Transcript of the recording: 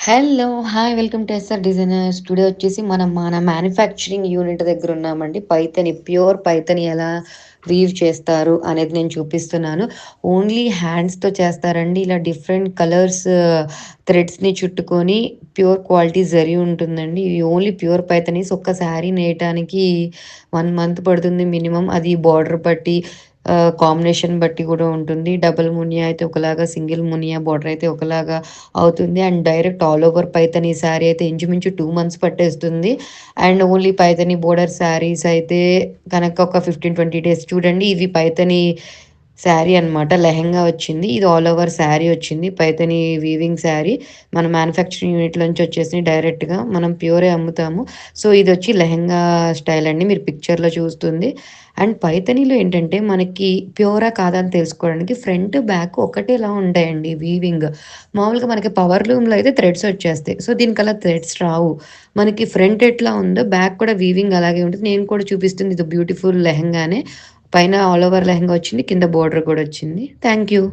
Hello! Hi! Welcome to SR Designers. Today వచ్చేసి మనం మన మ్యానుఫ్యాక్చరింగ్ యూనిట్ దగ్గర ఉన్నామండి. పైథాని, ప్యూర్ పైథాని ఎలా వీవ్ చేస్తారు అనేది నేను చూపిస్తున్నాను. ఓన్లీ హ్యాండ్స్‌తో చేస్తారండి. ఇలా డిఫరెంట్ కలర్స్ థ్రెడ్స్‌ని చుట్టుకొని ప్యూర్ క్వాలిటీ జరీ ఉంటుందండి. ఇది ఓన్లీ ప్యూర్ పైథానీస్. ఒక్క శారీ నేయటానికి 1 మంత్ పడుతుంది మినిమమ్. అది బార్డర్ బట్టి కాంబినేషన్ బట్టి కూడా ఉంటుంది. డబుల్ మునియా అయితే ఒకలాగా, సింగిల్ మునియా బార్డర్ అయితే ఒకలాగా అవుతుంది. And direct all over Paithani sari అయితే ఇంచుమించు 2 మంత్స్ పట్టేస్తుంది. And only Paithani border saris అయితే కనుక ఒక 15, 20 డేస్. చూడండి ఇవి పైథానీ శారీ అనమాట. లెహెంగా వచ్చింది. ఇది ఆల్ ఓవర్ శారీ వచ్చింది. పైథానీ వీవింగ్ శారీ. మన మ్యానుఫ్యాక్చరింగ్ యూనిట్‌లో నుంచి వచ్చేసినయి డైరెక్ట్‌గా. మనం ప్యూరే అమ్ముతాము. సో, ఇదొచ్చి లెహెంగా స్టైల్ అండి. మీరు పిక్చర్‌లో చూస్తుంది. అండ్ పైథానీలో ఏంటంటే మనకి ప్యూరా కాదా అని తెలుసుకోవడానికి ఫ్రంట్, బ్యాక్ ఒకటేలా ఉంటాయండి వీవింగ్. మామూలుగా మనకి పవర్ లూమ్‌లో అయితే థ్రెడ్స్ వచ్చేస్తాయి. సో, దీనికలా థ్రెడ్స్ రావు. మనకి ఫ్రంట్ ఎట్లా ఉందో బ్యాక్ కూడా వీవింగ్ అలాగే ఉంటుంది. నేను కూడా చూపిస్తుంది ఇది బ్యూటిఫుల్ లెహెంగానే. పైన ఆల్ ఓవర్ లెహెంగా వచ్చింది. కింద బోర్డర్ కూడా వచ్చింది. Thank you.